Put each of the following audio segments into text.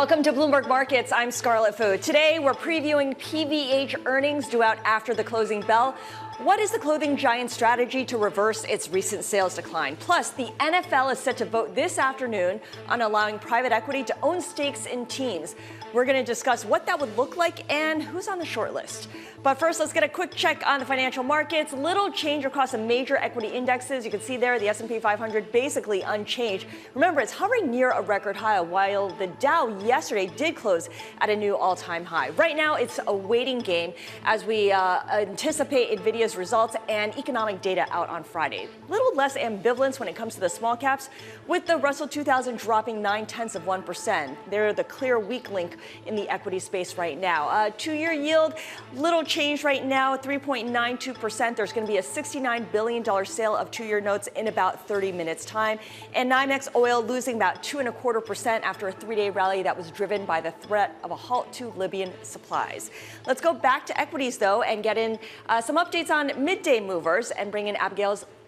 Welcome to Bloomberg Markets. I'm Scarlett Fu. Today, we're previewing PVH earnings due out after the closing bell. What is the clothing giant's strategy to reverse its recent sales decline? Plus, the NFL is set to vote this afternoon on allowing private equity to own stakes in teams. We're going to discuss what that would look like and who's on the short list. But first, let's get a quick check on the financial markets. Little change across the major equity indexes. You can see there the S&P 500 basically unchanged. Remember, it's hovering near a record high, while the Dow yesterday did close at a new all-time high. Right now, it's a waiting game as we anticipate NVIDIA's results and economic data out on Friday. Little less ambivalence when it comes to the small caps, with the Russell 2000 dropping 0.9%. They're the clear weak link in the equity space right now. Two-year yield, little change right now, 3.92%. There's going to be a $69 billion sale of two-year notes in about 30 minutes time. And NYMEX oil losing about 2.25% after a three-day rally that was driven by the threat of a halt to Libyan supplies. Let's go back to equities, though, and get in some updates on midday movers and bring in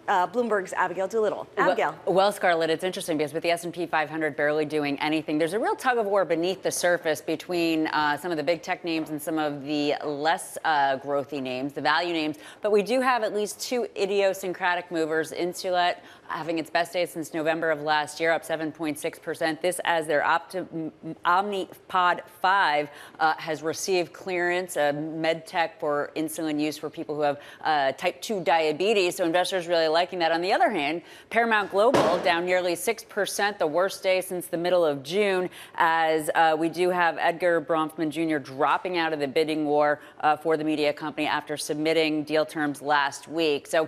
Bloomberg's Abigail Doolittle. Abigail. Well, Scarlett, it's interesting because with the S&P 500 barely doing anything, there's a real tug of war beneath the surface between some of the big tech names and some of the less growthy names, the value names. But we do have at least two idiosyncratic movers. Insulet having its best day since November of last year, up 7.6%. This as their Omnipod 5 has received clearance, med tech for insulin use for people who have type 2 diabetes. So investors really liking that. On the other hand, Paramount Global down nearly 6%, the worst day since the middle of June, as we do have Edgar Bronfman Jr. dropping out of the bidding war for the media company after submitting deal terms last week. So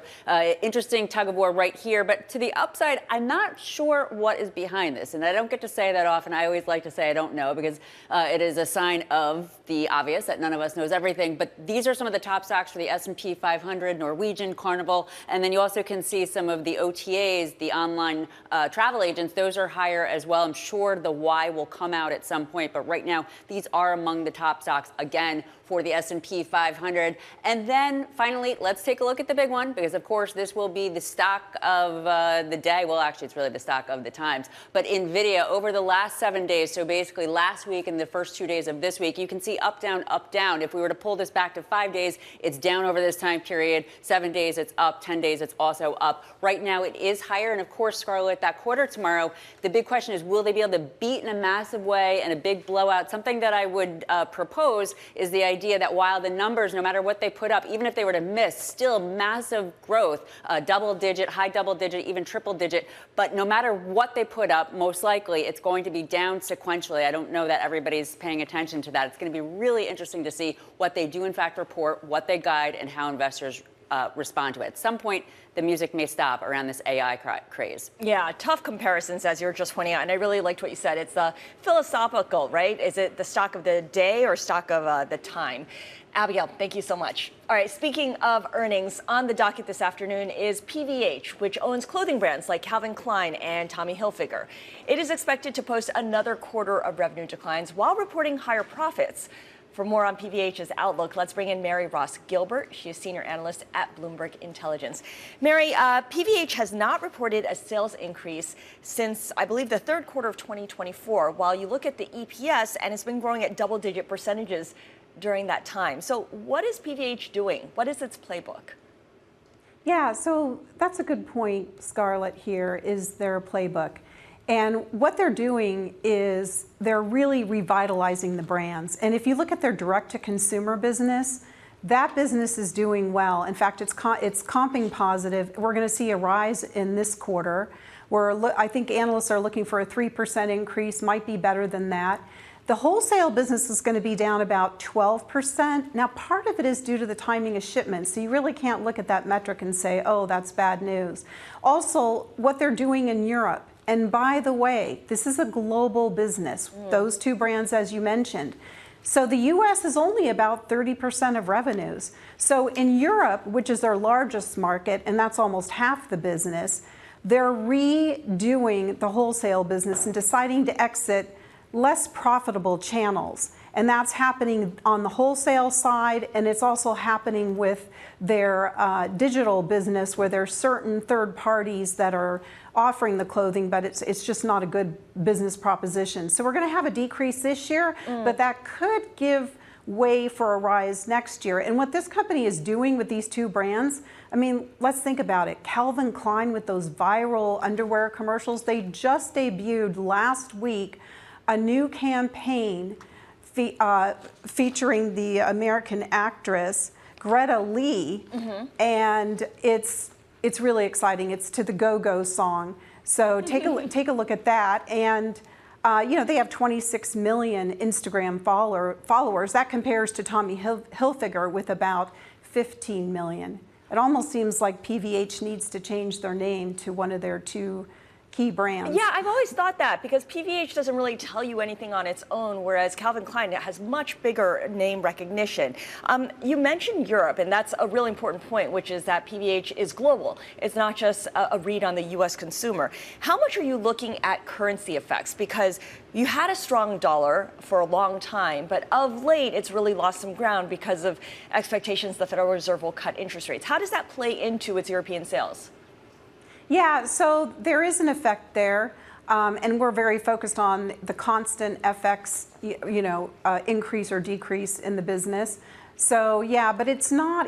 interesting tug of war right here. But to the upside, I'm not sure what is behind this. And I don't get to say that often. I always like to say I don't know because it is a sign of the obvious that none of us knows everything. But these are some of the top stocks for the S&P 500, Norwegian, Carnival. And then you also can see some of the OTAs, the online travel agents. Those are higher as well. I'm sure the why will come out at some point. But right now, these are among the top stocks, again, for the S&P 500. And then finally, let's take a look at the big one, because of course this will be the stock of the day. Well, actually, it's really the stock of the times. But NVIDIA over the last 7 days, so basically last week and the first 2 days of this week, you can see up, down, up, down. If we were to pull this back to 5 days, it's down over this time period. 7 days, it's up. 10 days, it's also up. Right now, it is higher. And of course, Scarlett, that quarter tomorrow, the big question is, will they be able to beat in a massive way and a big blowout? Something that I would propose is the idea that while the numbers, no matter what they put up, even if they were to miss, still massive growth, double digit, high double digit, even triple digit. But no matter what they put up, most likely it's going to be down sequentially. I don't know that everybody's paying attention to that. It's going to be really interesting to see what they do in fact report, what they guide, and how investors respond to it. At some point, the music may stop around this AI craze. Yeah, tough comparisons, as you were just pointing out. And I really liked what you said. It's philosophical, right? Is it the stock of the day or stock of the time? Abigail, thank you so much. All right, speaking of earnings, on the docket this afternoon is PVH, which owns clothing brands like Calvin Klein and Tommy Hilfiger. It is expected to post another quarter of revenue declines while reporting higher profits. For more on PVH's outlook, let's bring in Mary Ross-Gilbert. She is senior analyst at Bloomberg Intelligence. Mary, PVH has not reported a sales increase since, I believe, the third quarter of 2024, while you look at the EPS, and it's been growing at double-digit percentages during that time. So what is PVH doing? What is its playbook? Yeah, so that's a good point, Scarlett, here is their playbook. And what they're doing is they're really revitalizing the brands. And if you look at their direct-to-consumer business, that business is doing well. In fact, it's comping positive. We're going to see a rise in this quarter, where I think analysts are looking for a 3% increase, might be better than that. The wholesale business is going to be down about 12%. Now, part of it is due to the timing of shipments, so you really can't look at that metric and say, oh, that's bad news. Also, what they're doing in Europe. And by the way, this is a global business, those two brands, as you mentioned. So the U.S. is only about 30% of revenues. So in Europe, which is their largest market, and that's almost half the business, they're redoing the wholesale business and deciding to exit less profitable channels. And that's happening on the wholesale side, and it's also happening with their digital business, where there's certain third parties that are offering the clothing, but it's just not a good business proposition. So we're going to have a decrease this year, but that could give way for a rise next year. And what this company is doing with these two brands, I mean, let's think about it. Calvin Klein with those viral underwear commercials, they just debuted last week a new campaign featuring the American actress Greta Lee, and it's really exciting. It's to the Go-Go song. So take a look at that. And you know, they have 26 million Instagram followers. That compares to Tommy Hilfiger with about 15 million. It almost seems like PVH needs to change their name to one of their two key brands. Yeah, I've always thought that, because PVH doesn't really tell you anything on its own, whereas Calvin Klein has much bigger name recognition. You mentioned Europe, and that's a really important point, which is that PVH is global. It's not just a read on the U.S. consumer. How much are you looking at currency effects? Because you had a strong dollar for a long time, but of late it's really lost some ground because of expectations the Federal Reserve will cut interest rates. How does that play into its European sales? Yeah, so there is an effect there, and we're very focused on the constant FX, increase or decrease in the business. So yeah, but it's not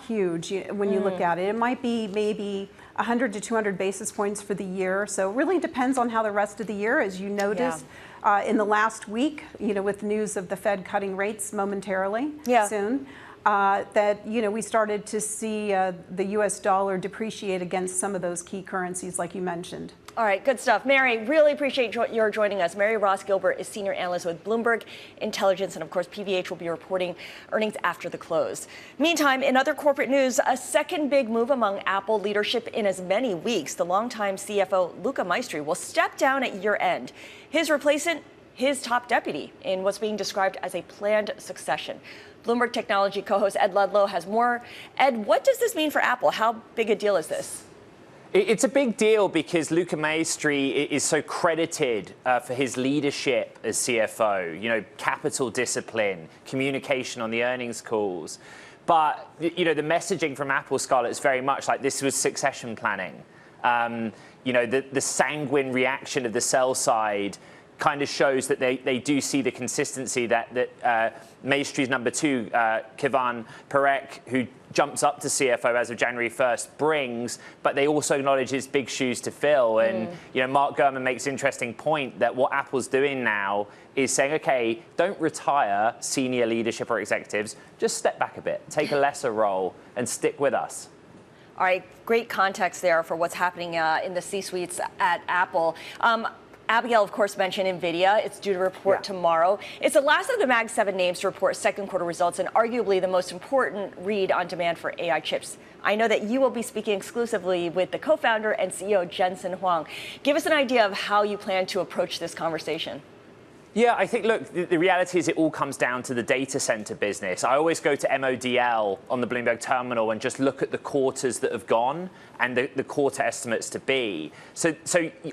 huge when you look at it. It might be maybe 100 to 200 basis points for the year. So it really depends on how the rest of the year, as you noticed in the last week, with news of the Fed cutting rates momentarily soon. That we started to see the U.S. dollar depreciate against some of those key currencies, like you mentioned. All right, good stuff. Mary, really appreciate your joining us. Mary Ross-Gilbert is senior analyst with Bloomberg Intelligence, and of course, PVH will be reporting earnings after the close. Meantime, in other corporate news, a second big move among Apple leadership in as many weeks. The longtime CFO, Luca Maestri, will step down at year-end. His replacement, his top deputy, in what's being described as a planned succession. Bloomberg Technology co-host Ed Ludlow has more. Ed, what does this mean for Apple? How big a deal is this? It's a big deal because Luca Maestri is so credited for his leadership as CFO, capital discipline, communication on the earnings calls. But, the messaging from Apple, Scarlett, is very much like this was succession planning. The sanguine reaction of the sell side kind of shows that they do see the consistency that Maestri's number two, Keyvan Parekh, who jumps up to CFO as of January 1st, brings, but they also acknowledge his big shoes to fill. And Mark Gurman makes an interesting point that what Apple's doing now is saying, okay, don't retire senior leadership or executives, just step back a bit, take a lesser role, and stick with us. All right, great context there for what's happening in the C-suites at Apple. Abigail, of course, mentioned NVIDIA. It's due to report tomorrow. It's the last of the Mag 7 names to report second quarter results, and arguably the most important read on demand for AI chips. I know that you will be speaking exclusively with the co-founder and CEO, Jensen Huang. Give us an idea of how you plan to approach this conversation. Yeah, I think, look, the reality is it all comes down to the data center business. I always go to MODL on the Bloomberg terminal and just look at the quarters that have gone and the quarter estimates to be. So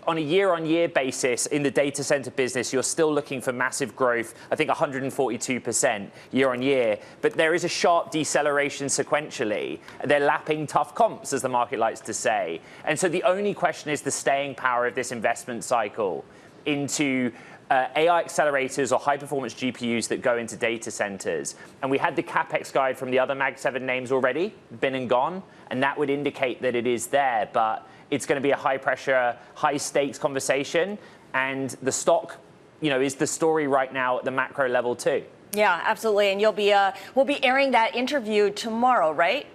on a year-on-year basis in the data center business, you're still looking for massive growth, I think 142% year-on-year. But there is a sharp deceleration sequentially. They're lapping tough comps, as the market likes to say. And so the only question is the staying power of this investment cycle into AI accelerators or high-performance GPUs that go into data centers. And we had the CapEx guide from the other Mag 7 names already, been and gone, and that would indicate that it is there. But it's going to be a high-pressure, high-stakes conversation, and the stock, is the story right now at the macro level too. Yeah, absolutely. And we'll be airing that interview tomorrow, right?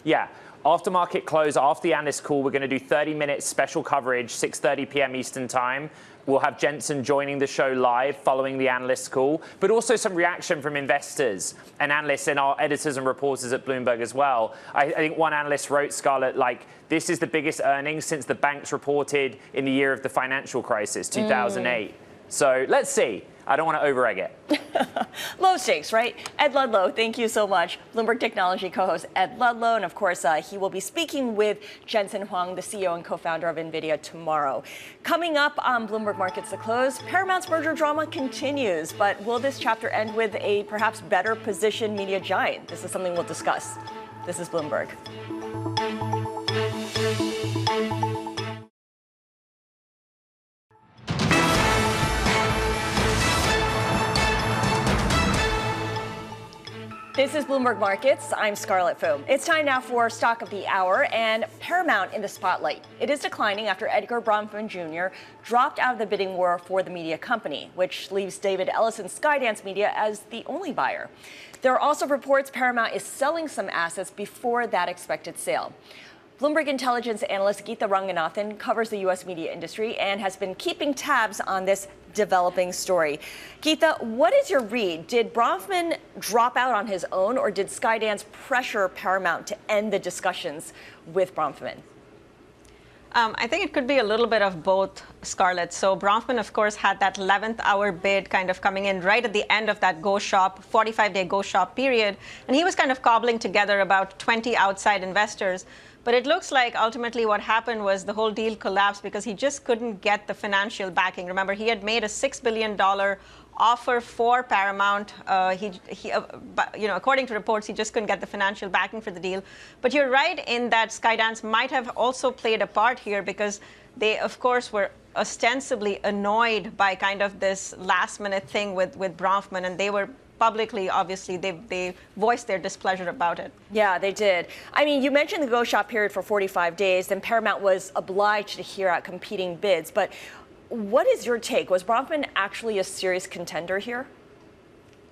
Yeah. After market close, after the analyst call, we're going to do 30 minutes special coverage, 6:30 p.m. Eastern time. We'll have Jensen joining the show live following the analyst call, but also some reaction from investors and analysts and our editors and reporters at Bloomberg as well. I think one analyst wrote, Scarlett, this is the biggest earnings since the banks reported in the year of the financial crisis, 2008. So let's see. I don't want to over-egg it. Low stakes, right? Ed Ludlow, thank you so much. Bloomberg Technology co-host Ed Ludlow. And of course, he will be speaking with Jensen Huang, the CEO and co-founder of NVIDIA, tomorrow. Coming up on Bloomberg Markets to Close, Paramount's merger drama continues. But will this chapter end with a perhaps better positioned media giant? This is something we'll discuss. This is Bloomberg. This is Bloomberg Markets. I'm Scarlett Fu. It's time now for Stock of the Hour, and Paramount in the spotlight. It is declining after Edgar Bronfman Jr. dropped out of the bidding war for the media company, which leaves David Ellison's Skydance Media as the only buyer. There are also reports Paramount is selling some assets before that expected sale. Bloomberg intelligence analyst Geeta Ranganathan covers the U.S. media industry and has been keeping tabs on this developing story. Geeta, what is your read? Did Bronfman drop out on his own, or did Skydance pressure Paramount to end the discussions with Bronfman? I think it could be a little bit of both, Scarlett. So Bronfman, of course, had that 11th hour bid kind of coming in right at the end of that go shop, 45-day go shop period. And he was kind of cobbling together about 20 outside investors. But it looks like ultimately what happened was the whole deal collapsed because he just couldn't get the financial backing. Remember, he had made a $6 billion offer for Paramount. According to reports, he just couldn't get the financial backing for the deal. But you're right in that Skydance might have also played a part here because they, of course, were ostensibly annoyed by kind of this last-minute thing with Bronfman, and they were publicly, obviously, they voiced their displeasure about it. Yeah, they did. I mean, you mentioned the go shop period for 45 days, then Paramount was obliged to hear out competing bids. But what is your take? Was Bronfman actually a serious contender here?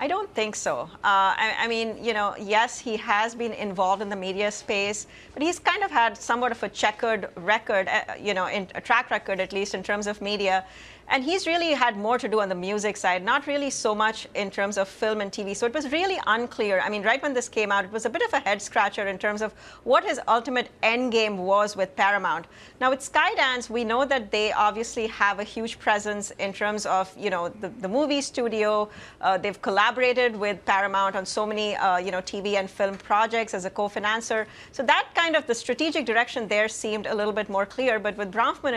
I don't think so. I mean, yes, he has been involved in the media space, but he's kind of had somewhat of a checkered record, in a track record, at least in terms of media. And he's really had more to do on the music side, not really so much in terms of film and TV. So it was really unclear. I mean, right when this came out, it was a bit of a head scratcher in terms of what his ultimate end game was with Paramount. Now, with Skydance, we know that they obviously have a huge presence in terms of, the movie studio. They've collaborated with Paramount on so many, TV and film projects as a co-financer. So that kind of the strategic direction there seemed a little bit more clear. But with Bronfman,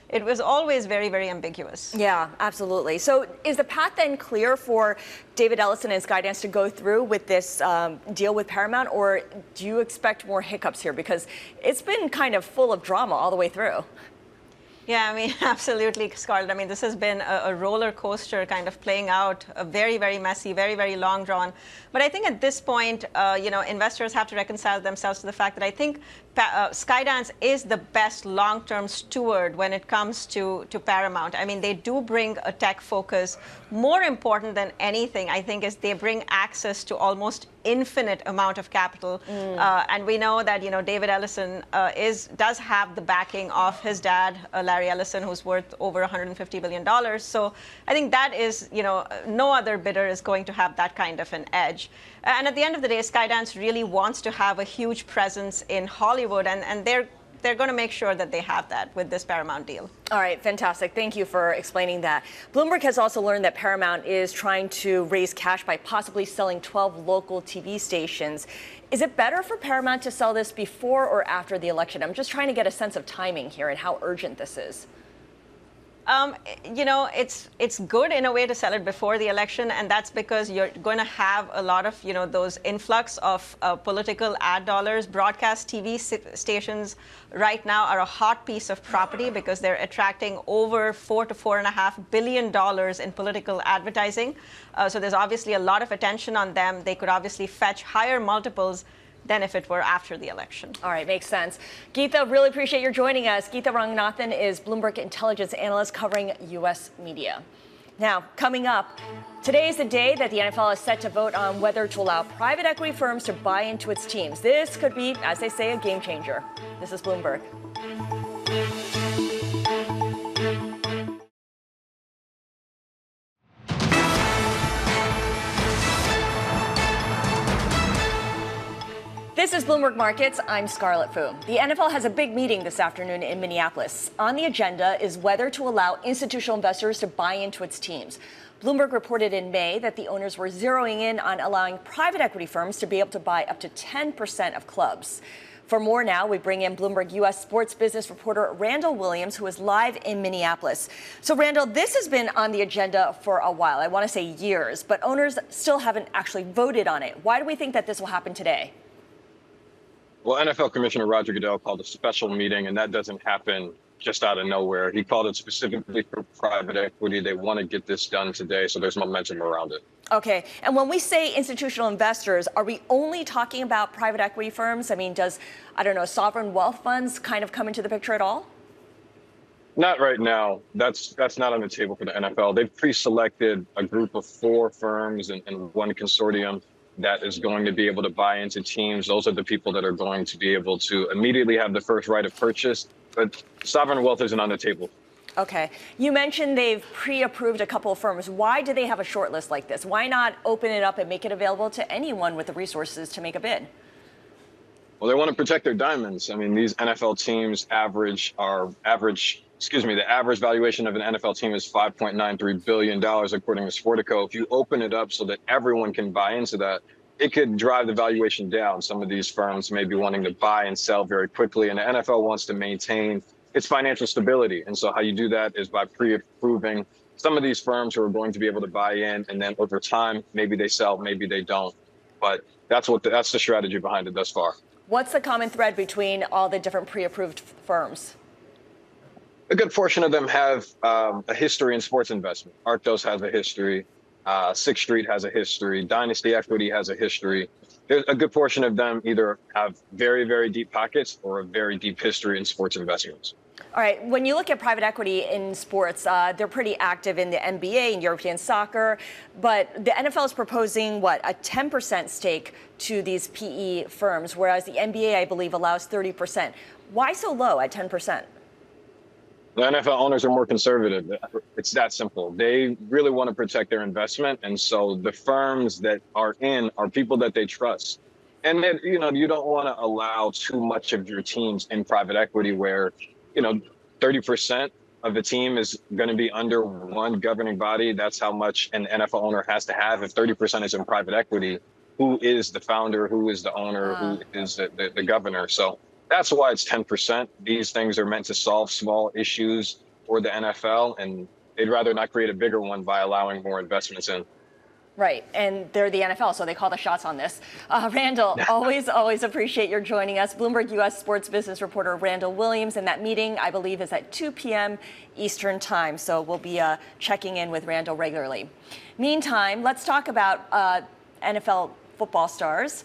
it was always very, very ambiguous. Yeah, absolutely. So is the path then clear for David Ellison and Skydance to go through with this deal with Paramount, or do you expect more hiccups here? Because it's been kind of full of drama all the way through. Yeah, I mean, absolutely, Scarlett. I mean, this has been a roller coaster kind of playing out, a very, very messy, very, very long drawn. But I think at this point, investors have to reconcile themselves to the fact that I think Skydance is the best long-term steward when it comes to Paramount. I mean, they do bring a tech focus. More important than anything, I think, is they bring access to almost infinite amount of capital. And we know that, David Ellison does have the backing of his dad, Larry Ellison, who's worth over $150 billion. So I think that is, no other bidder is going to have that kind of an edge. And at the end of the day, Skydance really wants to have a huge presence in Hollywood, and they're going to make sure that they have that with this Paramount deal. All right, fantastic. Thank you for explaining that. Bloomberg has also learned that Paramount is trying to raise cash by possibly selling 12 local TV stations. Is it better for Paramount to sell this before or after the election? I'm just trying to get a sense of timing here and how urgent this is. It's good in a way to sell it before the election, and that's because you're going to have a lot of, those influx of political ad dollars. Broadcast TV stations right now are a hot piece of property because they're attracting over $4 to $4.5 billion in political advertising. So there's obviously a lot of attention on them. They could obviously fetch higher multiples than if it were after the election. All right, makes sense. Geeta, really appreciate your joining us. Geeta Ranganathan is Bloomberg intelligence analyst covering U.S. media. Now, coming up, today is the day that the NFL is set to vote on whether to allow private equity firms to buy into its teams. This could be, as they say, a game changer. This is Bloomberg. This is Bloomberg Markets. I'm Scarlett Fu. The NFL has a big meeting this afternoon in Minneapolis. On the agenda is whether to allow institutional investors to buy into its teams. Bloomberg reported in May that the owners were zeroing in on allowing private equity firms to be able to buy up to 10% of clubs. For more now, we bring in Bloomberg U.S. sports business reporter Randall Williams, who is live in Minneapolis. So, Randall, this has been on the agenda for a while. I want to say years, but owners still haven't actually voted on it. Why do we think that this will happen today? Well, NFL Commissioner Roger Goodell called a special meeting, and that doesn't happen just out of nowhere. He called it specifically for private equity. They want to get this done today, so there's momentum around it. Okay. And when we say institutional investors, are we only talking about private equity firms? I mean, does, I don't know, sovereign wealth funds kind of come into the picture at all? Not right now. That's not on the table for the NFL. They've pre-selected a group of 4 firms and one consortium that is going to be able to buy into teams. Those are the people that are going to be able to immediately have the first right of purchase. But sovereign wealth isn't on the table. Okay. You mentioned they've pre-approved a couple of firms. Why do they have a short list like this? Why not open it up and make it available to anyone with the resources to make a bid? Well, they want to protect their diamonds. I mean, these NFL teams the average valuation of an NFL team is $5.93 billion, according to Sportico. If you open it up so that everyone can buy into that, it could drive the valuation down. Some of these firms may be wanting to buy and sell very quickly, and the NFL wants to maintain its financial stability. And so how you do that is by pre-approving some of these firms who are going to be able to buy in, and then over time, maybe they sell, maybe they don't. But that's the strategy behind it thus far. What's the common thread between all the different pre-approved firms? A good portion of them have a history in sports investment. Arctos has a history. Sixth Street has a history. Dynasty Equity has a history. There's a good portion of them either have very, very deep pockets or a very deep history in sports investments. All right. When you look at private equity in sports, they're pretty active in the NBA and European soccer. But the NFL is proposing, a 10% stake to these PE firms, whereas the NBA, I believe, allows 30%. Why so low at 10%? The NFL owners are more conservative. It's that simple. They really want to protect their investment. And so the firms that are in are people that they trust. And then, you don't want to allow too much of your teams in private equity where, 30% of the team is going to be under one governing body. That's how much an NFL owner has to have. If 30% is in private equity, who is the founder? Who is the owner? Who is the governor? So that's why it's 10%. These things are meant to solve small issues for the NFL, and they'd rather not create a bigger one by allowing more investments in. Right, and they're the NFL, so they call the shots on this. Randall, always appreciate your joining us. Bloomberg U.S. sports business reporter Randall Williams, and that meeting, I believe, is at 2 p.m. Eastern time, so we'll be checking in with Randall regularly. Meantime, let's talk about NFL football stars.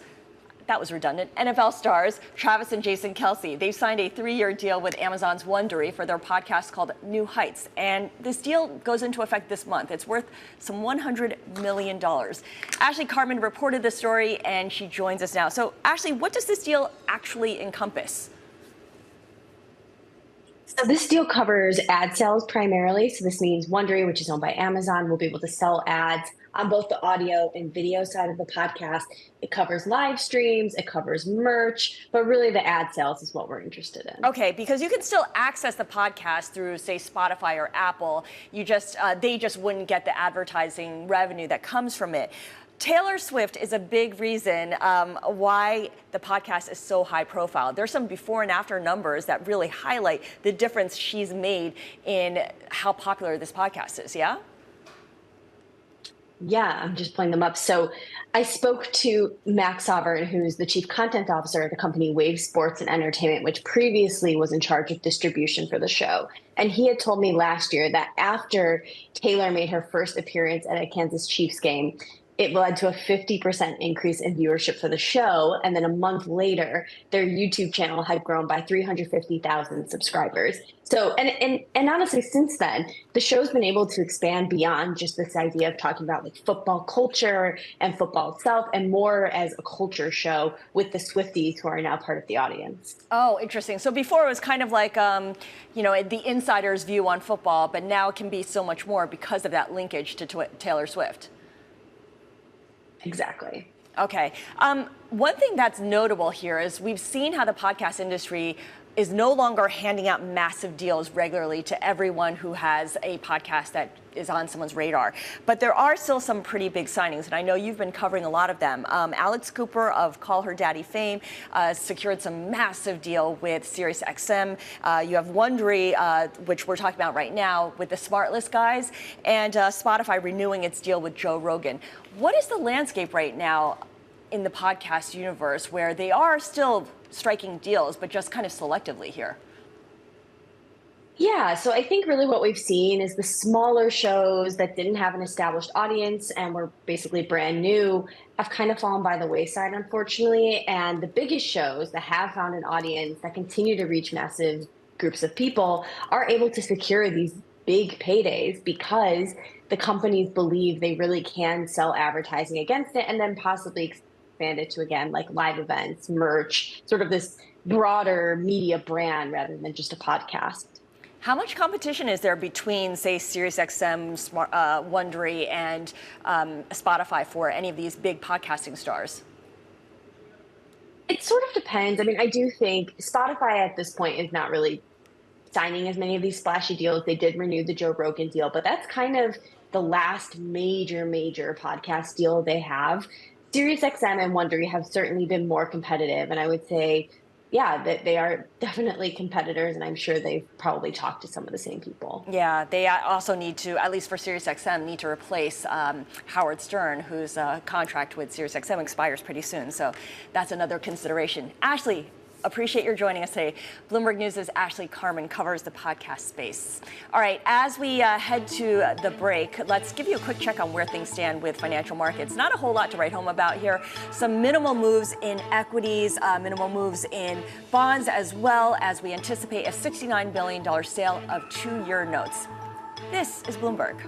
That was redundant. NFL stars Travis and Jason Kelce. They've signed a 3-year deal with Amazon's Wondery for their podcast called New Heights. And this deal goes into effect this month. It's worth some $100 million. Ashley Cartman reported the story, and she joins us now. So, Ashley, what does this deal actually encompass? So this deal covers ad sales primarily. So this means Wondery, which is owned by Amazon, will be able to sell ads on both the audio and video side of the podcast. It covers live streams, it covers merch, but really the ad sales is what we're interested in. Okay, because you can still access the podcast through, say, Spotify or Apple. They just wouldn't get the advertising revenue that comes from it. Taylor Swift is a big reason why the podcast is so high profile. There's some before and after numbers that really highlight the difference she's made in how popular this podcast is, yeah? Yeah, I'm just pulling them up. So I spoke to Max Sovereign, who's the chief content officer at the company Wave Sports and Entertainment, which previously was in charge of distribution for the show. And he had told me last year that after Taylor made her first appearance at a Kansas Chiefs game, it led to a 50% increase in viewership for the show. And then a month later, their YouTube channel had grown by 350,000 subscribers. So, and honestly, since then, the show's been able to expand beyond just this idea of talking about like football culture and football itself, and more as a culture show with the Swifties who are now part of the audience. Oh, interesting. So before it was kind of like, the insider's view on football, but now it can be so much more because of that linkage to Taylor Swift. Exactly. Okay. One thing that's notable here is we've seen how the podcast industry is no longer handing out massive deals regularly to everyone who has a podcast that is on someone's radar. But there are still some pretty big signings, and I know you've been covering a lot of them. Alex Cooper of Call Her Daddy fame secured some massive deal with SiriusXM. You have Wondery, which we're talking about right now, with the SmartLess guys, and Spotify renewing its deal with Joe Rogan. What is the landscape right now in the podcast universe where they are still striking deals, but just kind of selectively here? Yeah, so I think really what we've seen is the smaller shows that didn't have an established audience and were basically brand new have kind of fallen by the wayside, unfortunately. And the biggest shows that have found an audience that continue to reach massive groups of people are able to secure these big paydays because the companies believe they really can sell advertising against it and then possibly expand it to, again, like live events, merch, sort of this broader media brand rather than just a podcast. How much competition is there between, say, SiriusXM, Wondery, and Spotify for any of these big podcasting stars? It sort of depends. I mean, I do think Spotify at this point is not really signing as many of these splashy deals. They did renew the Joe Rogan deal, but that's kind of the last major podcast deal they have. SiriusXM and Wondery have certainly been more competitive, and I would say, yeah, that they are definitely competitors, and I'm sure they've probably talked to some of the same people. Yeah, they also need to, at least for SiriusXM, need to replace Howard Stern, whose contract with SiriusXM expires pretty soon. So that's another consideration. Ashley, appreciate your joining us today. Bloomberg News' Ashley Carman covers the podcast space. All right, as we head to the break, let's give you a quick check on where things stand with financial markets. Not a whole lot to write home about here. Some minimal moves in equities, minimal moves in bonds, as well as we anticipate a $69 billion sale of 2-year notes. This is Bloomberg.